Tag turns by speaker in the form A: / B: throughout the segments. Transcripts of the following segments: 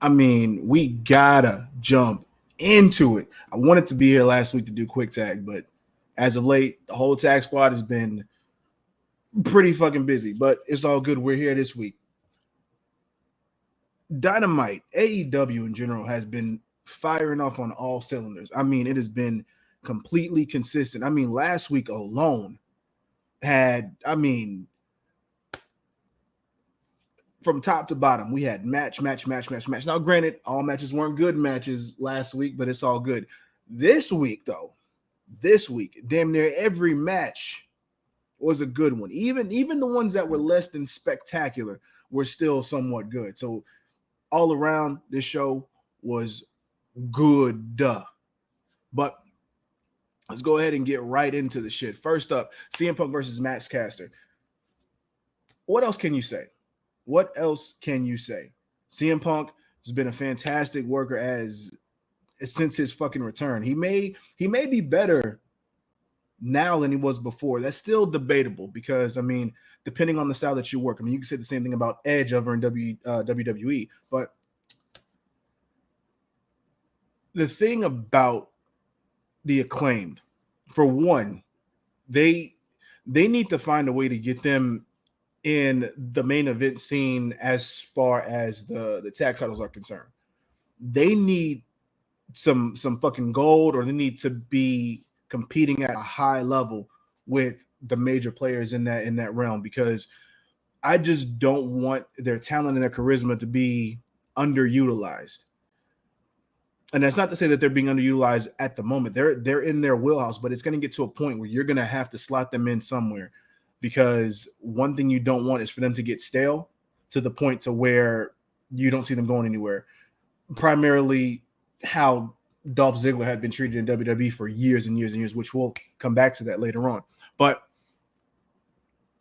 A: I mean, we gotta jump into it. I wanted to be here last week to do quick tag, but as of late, the whole tag squad has been pretty fucking busy, but it's all good. We're here this week. Dynamite, AEW in general, has been firing off on all cylinders. I mean, it has been completely consistent. I mean, last week alone had, from top to bottom, we had match. Now, granted, all matches weren't good matches last week, but it's all good. This week, damn near every match was a good one. Even the ones that were less than spectacular were still somewhat good. So all around, this show was good. But let's go ahead and get right into the shit. First up, CM Punk versus Max Caster. What else can you say? CM Punk has been a fantastic worker since his fucking return. He may be better now than he was before. That's still debatable because, I mean, depending on the style that you work. I mean, you can say the same thing about Edge over in WWE, but the thing about the Acclaimed, for one, they need to find a way to get them in the main event scene as far as the tag titles are concerned. They need some fucking gold, or they need to be competing at a high level with the major players in that realm, because I just don't want their talent and their charisma to be underutilized. And that's not to say that they're being underutilized at the moment. They're in their wheelhouse, but it's going to get to a point where you're going to have to slot them in somewhere, because one thing you don't want is for them to get stale to the point to where you don't see them going anywhere. Primarily how Dolph Ziggler had been treated in WWE for years and years and years, which we'll come back to that later on. But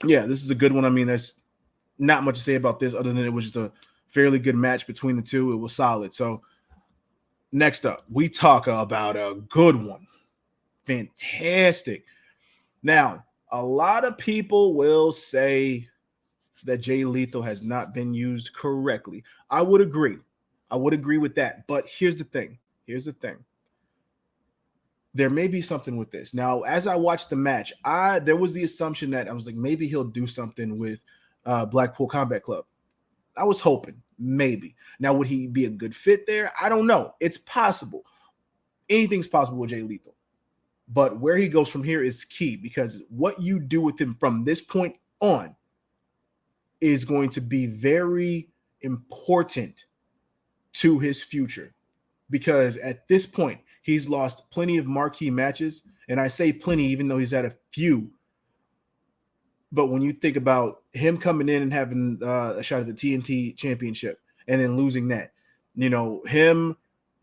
A: yeah, this is a good one. I mean, there's not much to say about this other than it was just a fairly good match between the two. It was solid. So next up, we talk about a good one. Fantastic. Now, a lot of people will say that Jay Lethal has not been used correctly. I would agree with that. But here's the thing. There may be something with this. Now, as I watched the match, there was the assumption that I was like, maybe he'll do something with Blackpool Combat Club. I was hoping, maybe. Now, would he be a good fit there? I don't know. It's possible. Anything's possible with Jay Lethal. But where he goes from here is key, because what you do with him from this point on is going to be very important to his future. Because at this point, he's lost plenty of marquee matches. And I say plenty, even though he's had a few. But when you think about him coming in and having a shot at the TNT championship and then losing that, him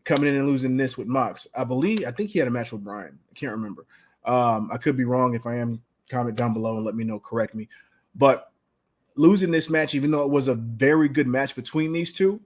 A: coming in and losing this with Mox. I think he had a match with Brian. I can't remember. I could be wrong. If I am, comment down below and let me know, correct me. But losing this match, even though it was a very good match between these two,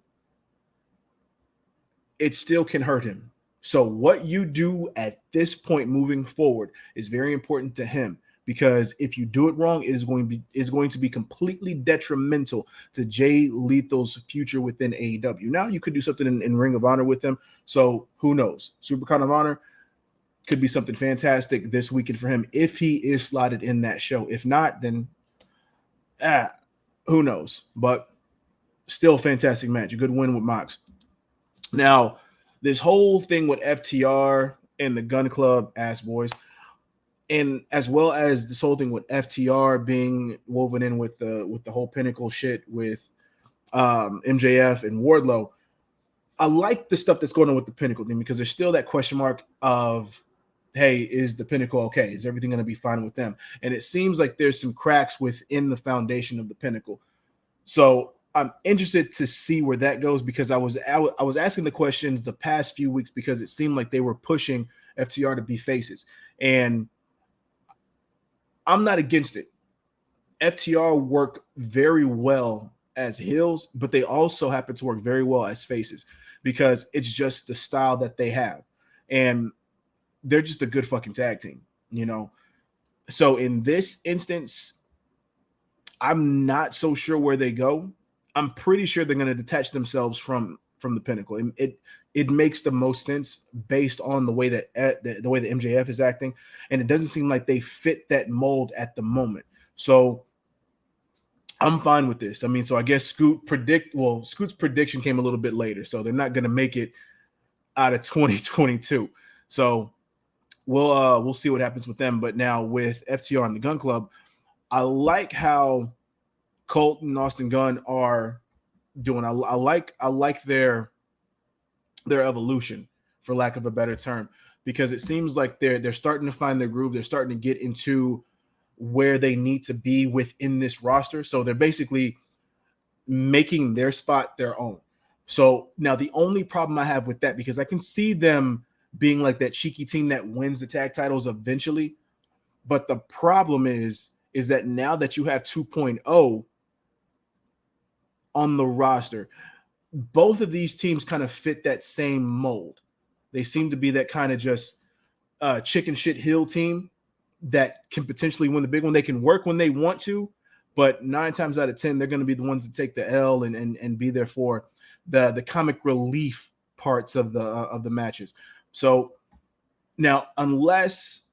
A: it still can hurt him. So what you do at this point moving forward is very important to him, because if you do it wrong, it is going to be completely detrimental to Jay Lethal's future within AEW. Now, you could do something in Ring of Honor with him, so who knows? Supercard of Honor could be something fantastic this weekend for him if he is slotted in that show. If not, then who knows? But still, fantastic match. A good win with Mox. Now, this whole thing with FTR and the Gun Club ass boys, and as well as this whole thing with FTR being woven in with the whole Pinnacle shit with MJF and Wardlow, I like the stuff that's going on with the Pinnacle thing, because there's still that question mark of, hey, is the Pinnacle okay? Is everything going to be fine with them? And it seems like there's some cracks within the foundation of the Pinnacle. So I'm interested to see where that goes, because I was asking the questions the past few weeks because it seemed like they were pushing FTR to be faces. And I'm not against it. FTR work very well as heels, but they also happen to work very well as faces, because it's just the style that they have. And they're just a good fucking tag team. you know. So in this instance, I'm not so sure where they go. I'm pretty sure they're going to detach themselves from the Pinnacle. It makes the most sense based on the way that the way the MJF is acting, and it doesn't seem like they fit that mold at the moment. So I'm fine with this. I mean, so I guess Scoot's prediction came a little bit later, so they're not going to make it out of 2022. So we'll see what happens with them. But now with FTR and the Gun Club, I like how Colt and Austin Gunn are doing. I like their evolution, for lack of a better term, because it seems like they're starting to find their groove. They're starting to get into where they need to be within this roster. So they're basically making their spot their own. So now the only problem I have with that, because I can see them being like that cheeky team that wins the tag titles eventually, but the problem is that now that you have 2.0 on the roster, both of these teams kind of fit that same mold. They seem to be that kind of just chicken shit hill team that can potentially win the big one. They can work when they want to, but 9 times out of 10, they're going to be the ones to take the L and be there for the comic relief parts of the matches. So now, unless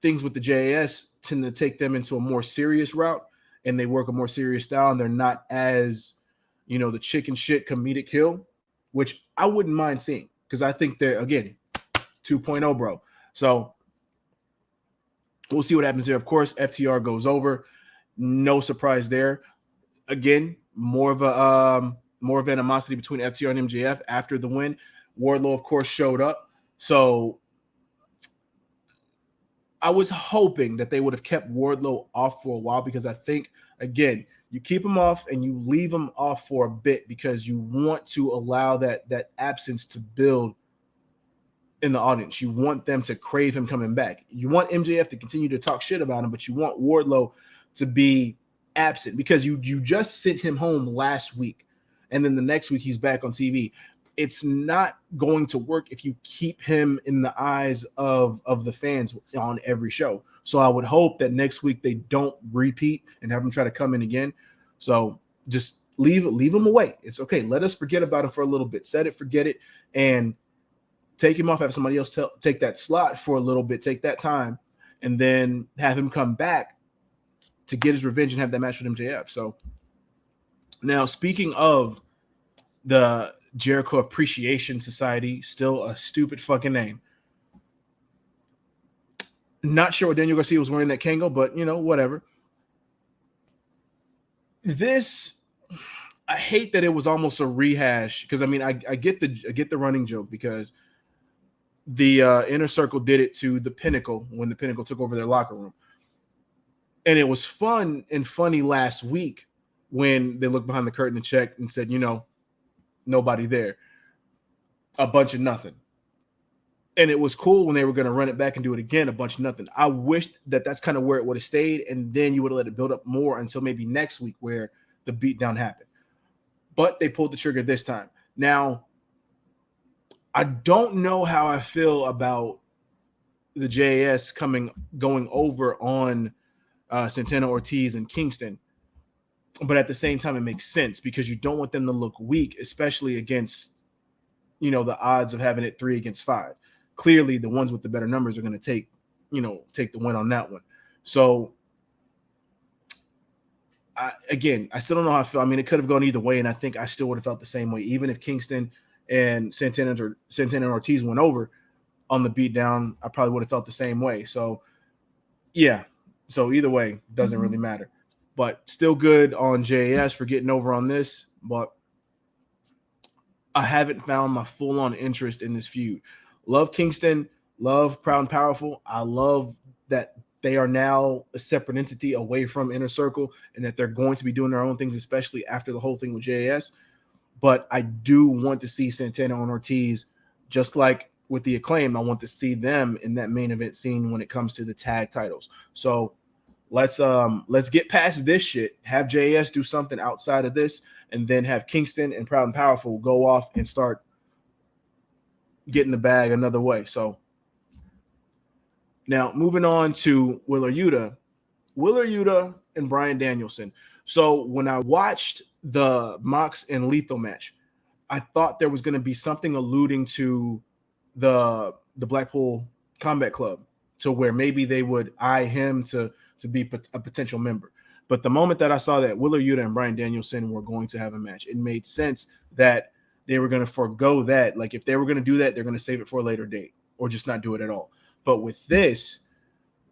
A: things with the JAS tend to take them into a more serious route and they work a more serious style and they're not as, the chicken shit comedic hill, which I wouldn't mind seeing, because I think they're, again, 2.0, bro. So we'll see what happens there. Of course, FTR goes over. No surprise there. Again, more of animosity between FTR and MJF after the win. Wardlow, of course, showed up. So I was hoping that they would have kept Wardlow off for a while, because I think, again, you keep him off and you leave him off for a bit because you want to allow that absence to build in the audience. You want them to crave him coming back. You want MJF to continue to talk shit about him, but you want Wardlow to be absent, because you just sent him home last week and then the next week he's back on TV. It's not going to work if you keep him in the eyes of the fans on every show. So I would hope that next week they don't repeat and have him try to come in again. So just leave him away. It's okay. Let us forget about him for a little bit. Set it, forget it, and take him off. Have somebody else take that slot for a little bit. Take that time, and then have him come back to get his revenge and have that match with MJF. So now, speaking of the Jericho Appreciation Society, still a stupid fucking name. Not sure what Daniel Garcia was wearing that Kango, but whatever. This, I hate that it was almost a rehash, because I mean I get the running joke, because the Inner Circle did it to the Pinnacle when the Pinnacle took over their locker room, and it was fun and funny last week when they looked behind the curtain and checked and said, nobody there, a bunch of nothing. And it was cool when they were going to run it back and do it again, a bunch of nothing. I wished that that's kind of where it would have stayed, and then you would have let it build up more until maybe next week where the beatdown happened. But they pulled the trigger this time. Now, I don't know how I feel about the JAS going over on Santana, Ortiz, and Kingston. But at the same time, it makes sense, because you don't want them to look weak, especially against, the odds of having it 3 against 5. Clearly, the ones with the better numbers are going to take the win on that one. So, I still don't know how I feel. I mean, it could have gone either way, and I think I still would have felt the same way, even if Kingston and Santana and Ortiz went over on the beatdown. I probably would have felt the same way. So, yeah. So either way, doesn't really matter. But still good on JAS for getting over on this. But I haven't found my full-on interest in this feud. Love Kingston. Love Proud and Powerful. I love that they are now a separate entity away from Inner Circle, and that they're going to be doing their own things, especially after the whole thing with JAS. But I do want to see Santana and Ortiz, just like with the Acclaim. I want to see them in that main event scene when it comes to the tag titles. So let's get past this shit. Have JAS do something outside of this, and then have Kingston and Proud and Powerful go off and start getting the bag another way. So Now, moving on to Willer Yuda and Bryan Danielson. So when I watched the Mox and Lethal match, I thought there was going to be something alluding to the Blackpool Combat Club, to where maybe they would eye him to be a potential member. But the moment that I saw that Willer Yuta and Bryan Danielson were going to have a match, it made sense that they were going to forego that. Like if they were going to do that, they're going to save it for a later date or just not do it at all. But with this,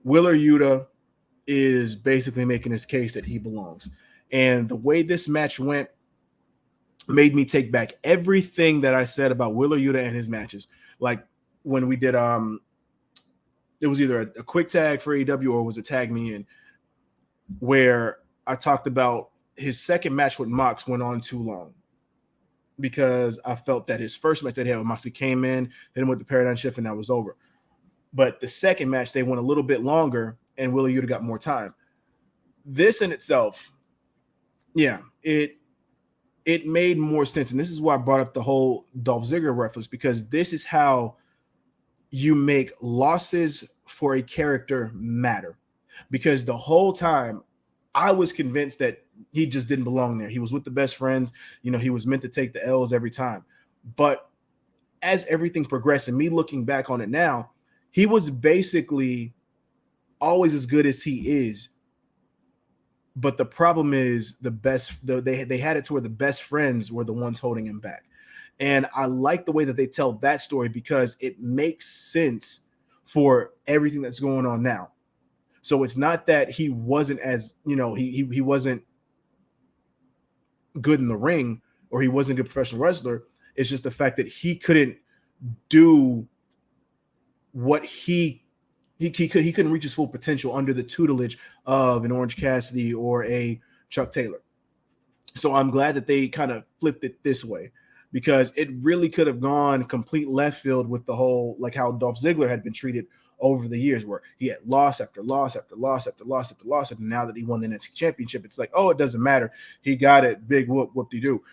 A: Willer Yuta is basically making his case that he belongs. And the way this match went made me take back everything that I said about Willer Yuta and his matches. Like when we did it was either a quick tag for AEW or it was a tag me in, where I talked about his second match with Mox went on too long, because I felt that his first match that he had with Moxley came in, hit him with the paradigm shift, and that was over. But the second match, they went a little bit longer, and Willy Yuta got more time. This in itself, yeah, it made more sense. And this is why I brought up the whole Dolph Ziggler reference, because this is how you make losses for a character matter. Because the whole time I was convinced that he just didn't belong there. He was with the best friends. You know, he was meant to take the L's every time. But as everything progressed, and me looking back on it now, he was basically always as good as he is. But the problem is they had it to where the best friends were the ones holding him back. And I like the way that they tell that story, because it makes sense for everything that's going on now. So it's not that he wasn't as, you know, he wasn't good in the ring, or he wasn't a good professional wrestler. It's just the fact that he couldn't do what he couldn't reach his full potential under the tutelage of an Orange Cassidy or a Chuck Taylor. So I'm glad that they kind of flipped it this way, because it really could have gone complete left field with the whole, like how Dolph Ziggler had been treated over the years, where he had loss after loss after loss after loss after loss. And now that he won the NXT championship, it's like, oh, it doesn't matter. He got it. Big whoop-de-doo.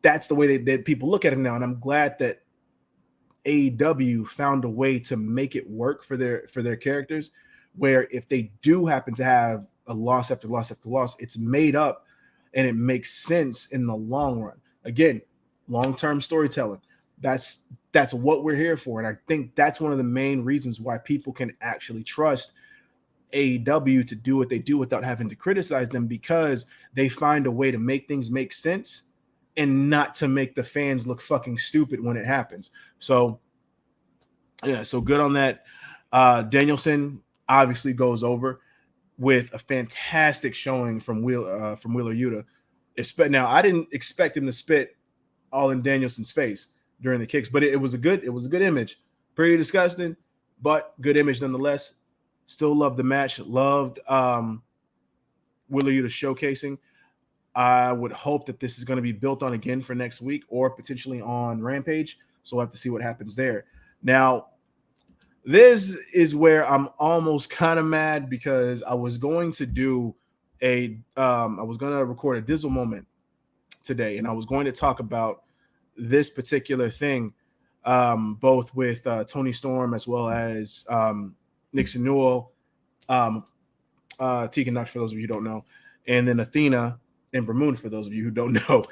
A: That's the way that people look at it now. And I'm glad that AEW found a way to make it work for their characters, where if they do happen to have a loss after loss after loss, it's made up and it makes sense in the long run. Again, long-term storytelling. That's what we're here for. And I think that's one of the main reasons why people can actually trust AEW to do what they do without having to criticize them, because they find a way to make things make sense and not to make the fans look fucking stupid when it happens. So, yeah, so good on that. Danielson obviously goes over with a fantastic showing from Wheeler Yuta. Now, I didn't expect him to spit all in Danielson's face during the kicks, but it was a good image. Pretty disgusting, but good image nonetheless. Still loved the match. Loved Wheeler Yuta showcasing. I would hope that this is going to be built on again for next week, or potentially on Rampage. So we'll have to see what happens there. Now, this is where I'm almost kind of mad, because I was going to do I was going to record a Dizzle moment today, and I was going to talk about this particular thing, both with Toni Storm as well as Nixon Newell, Tegan Knox, for those of you who don't know, and then Athena and Bermoon, for those of you who don't know,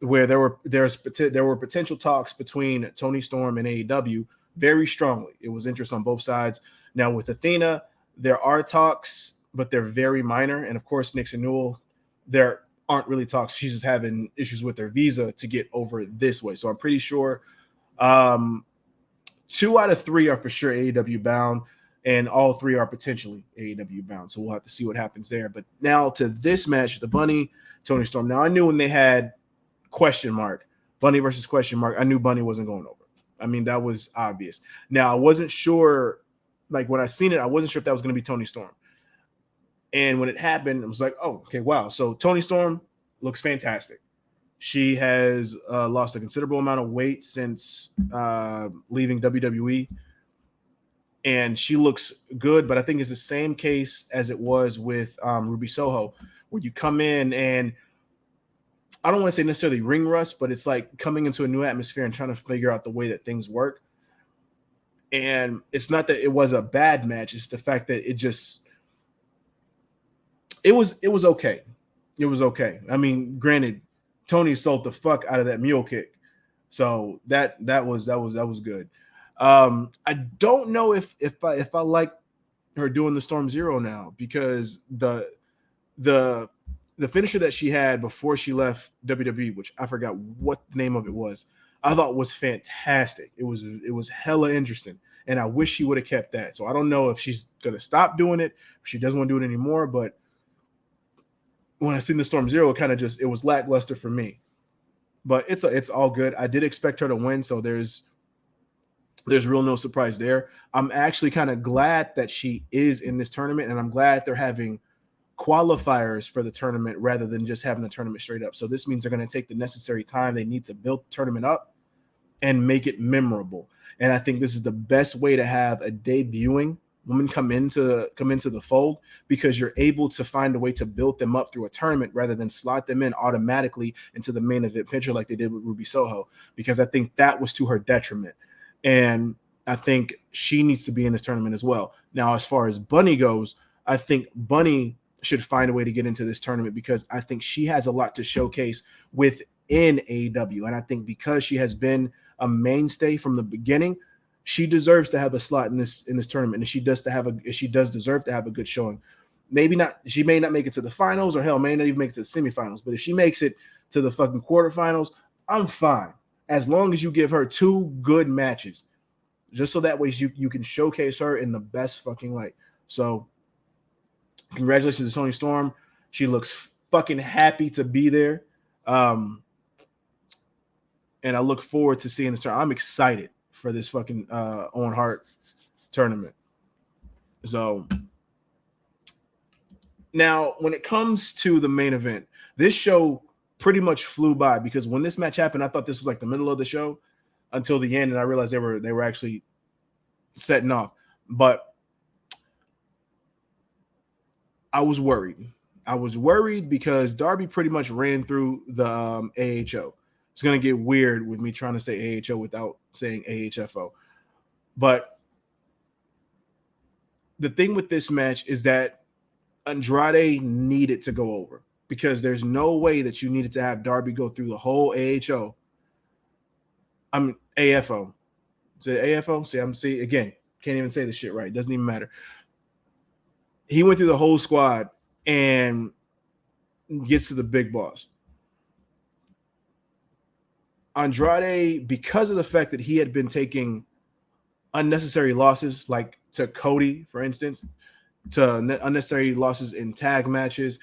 A: where there were potential talks between Toni Storm and AEW very strongly. It was interest on both sides. Now with Athena, there are talks, but they're very minor. And of course, Nixon Newell, there aren't really talks. She's just having issues with her visa to get over this way. So I'm pretty sure 2 out of 3 are for sure AEW bound, and all 3 are potentially AEW bound. So we'll have to see what happens there. But now to this match, the Bunny, Toni Storm. Now I knew when they had question mark, Bunny versus question mark, I knew Bunny wasn't going over. I mean, that was obvious. Now I wasn't sure, like when I seen it, I wasn't sure if that was going to be Toni Storm. And when it happened, it was like, oh, okay, wow. So Toni Storm looks fantastic. She has lost a considerable amount of weight since leaving WWE. And she looks good, but I think it's the same case as it was with Ruby Soho, where you come in and I don't want to say necessarily ring rust, but it's like coming into a new atmosphere and trying to figure out the way that things work. And it's not that it was a bad match, it's the fact that it was okay. It was okay. I mean, granted, Toni sold the fuck out of that mule kick. So that was good. I don't know if I like her doing the Storm Zero now, because the the finisher that she had before she left WWE, which I forgot what the name of it was, I thought was fantastic. It was hella interesting, and I wish she would have kept that. So I don't know if she's gonna stop doing it, if she doesn't want to do it anymore. But when I seen the Storm Zero, it was lackluster for me. But it's all good. I did expect her to win, so there's real no surprise there. I'm actually kind of glad that she is in this tournament, and I'm glad they're having qualifiers for the tournament rather than just having the tournament straight up. So this means they're going to take the necessary time they need to build the tournament up and make it memorable. And I think this is the best way to have a debuting woman come into the fold, because you're able to find a way to build them up through a tournament rather than slot them in automatically into the main event picture like they did with Ruby Soho, because I think that was to her detriment. And I think she needs to be in this tournament as well. Now, as far as Bunny goes, I think Bunny should find a way to get into this tournament, because I think she has a lot to showcase within AEW. And I think because she has been a mainstay from the beginning, she deserves to have a slot in this tournament, and she does deserve to have a good showing. Maybe not, she may not make it to the finals, or hell, may not even make it to the semifinals. But if she makes it to the fucking quarterfinals, I'm fine, as long as you give her 2 good matches, just so that way you can showcase her in the best fucking light. So congratulations to Toni Storm. She looks fucking happy to be there. And I look forward to seeing this tournament. I'm excited for this fucking Owen Hart tournament. So now, when it comes to the main event, this show pretty much flew by, because when this match happened, I thought this was like the middle of the show until the end, and I realized they were actually setting off. But I was worried. I was worried because Darby pretty much ran through the AHO. It's going to get weird with me trying to say AHO without saying AHFO. But the thing with this match is that Andrade needed to go over, because there's no way that you needed to have Darby go through the whole AHO. I'm AFO. Is it AFO? See, again, can't even say the shit right. Doesn't even matter. He went through the whole squad and gets to the big boss. Andrade, because of the fact that he had been taking unnecessary losses, like to Cody, for instance, to unnecessary losses in tag matches,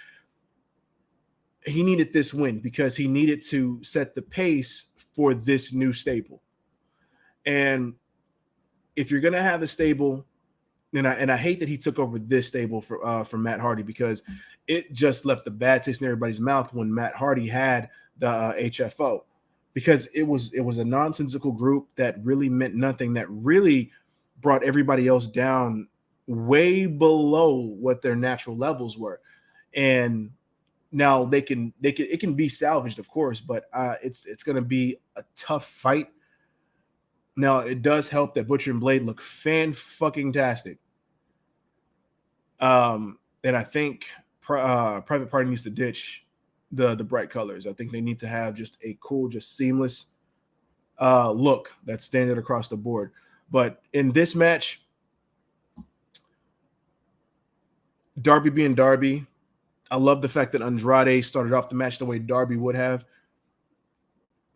A: he needed this win because he needed to set the pace for this new stable. And if you're gonna have a stable, and I hate that he took over this stable for Matt Hardy, because it just left the bad taste in everybody's mouth when Matt Hardy had the HFO, because it was a nonsensical group that really meant nothing, that really brought everybody else down way below what their natural levels were. And now it can be salvaged, of course, but it's going to be a tough fight. Now, it does help that Butcher and Blade look fan-fucking-tastic. And I think Private Party needs to ditch the bright colors. I think they need to have just a cool, just seamless look that's standard across the board. But in this match, Darby being Darby, I love the fact that Andrade started off the match the way Darby would have.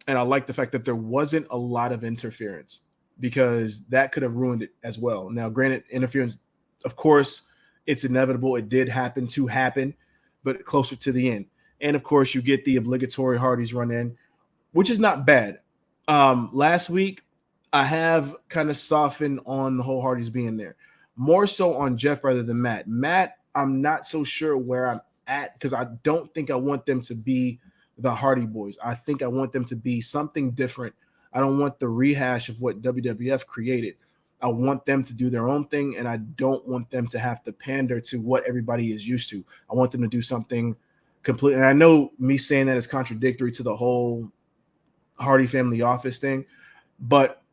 A: And I like the fact that there wasn't a lot of interference, because that could have ruined it as well. Now, granted, interference, of course, it's inevitable. It did happen, but closer to the end. And, of course, you get the obligatory Hardys run in, which is not bad. Last week, I have kind of softened on the whole Hardys being there. More so on Jeff rather than Matt. Matt, I'm not so sure where I'm at, because I don't think I want them to be the Hardy Boys. I think I want them to be something different. I don't want the rehash of what WWF created. I want them to do their own thing, and I don't want them to have to pander to what everybody is used to. I want them to do something completely. And I know me saying that is contradictory to the whole Hardy Family Office thing, but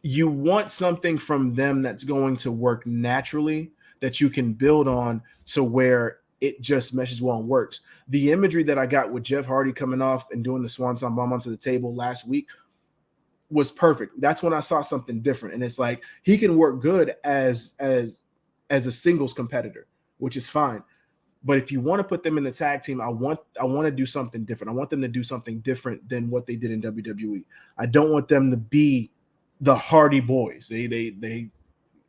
A: you want something from them that's going to work naturally, that you can build on to where it just meshes well and works. The imagery that I got with Jeff Hardy coming off and doing the Swanton Bomb onto the table last week was perfect. That's when I saw something different. And it's like he can work good as a singles competitor, which is fine. But if you want to put them in the tag team, I want to do something different. I want them to do something different than what they did in WWE. I don't want them to be the Hardy Boys. They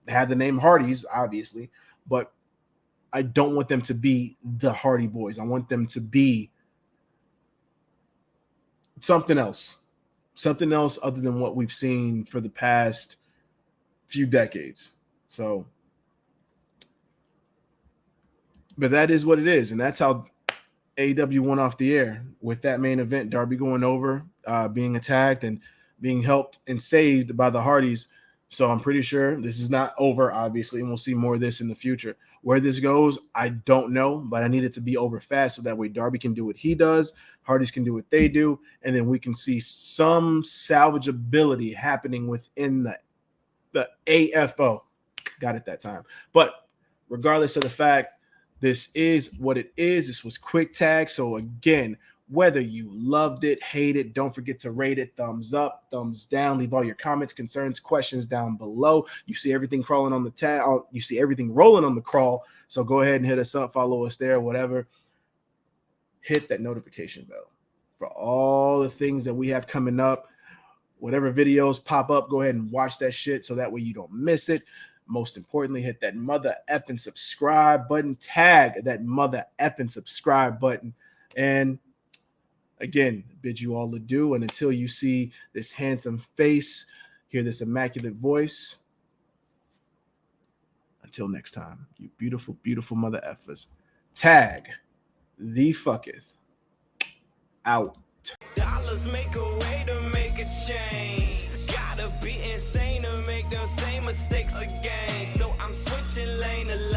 A: have the name Hardys, obviously, but I don't want them to be the Hardy Boys. I want them to be something else other than what we've seen for the past few decades. So, but that is what it is, and that's how AEW went off the air with that main event. Darby going over, being attacked and being helped and saved by the Hardys. So I'm pretty sure this is not over, obviously, and we'll see more of this in the future. Where this goes, I don't know, but I need it to be over fast so that way Darby can do what he does, Hardys can do what they do, and then we can see some salvageability happening within the AFO. Got it that time. But regardless of the fact, this is what it is. This was Quick Tag. So again, whether you loved it, hate it, don't forget to rate it, thumbs up, thumbs down, leave all your comments, concerns, questions down below. You see everything crawling on the tag, you see everything rolling on the crawl. So go ahead and hit us up, follow us there, whatever. Hit that notification bell for all the things that we have coming up. Whatever videos pop up, go ahead and watch that shit so that way you don't miss it. Most importantly, hit that mother effing subscribe button, tag that mother effing subscribe button, and again, bid you all adieu. And until you see this handsome face, hear this immaculate voice, until next time, you beautiful, beautiful mother effers. Tag the fucketh out.
B: Dollars make a way to make a change. Gotta be insane to make them same mistakes again. So I'm switching lane to lane.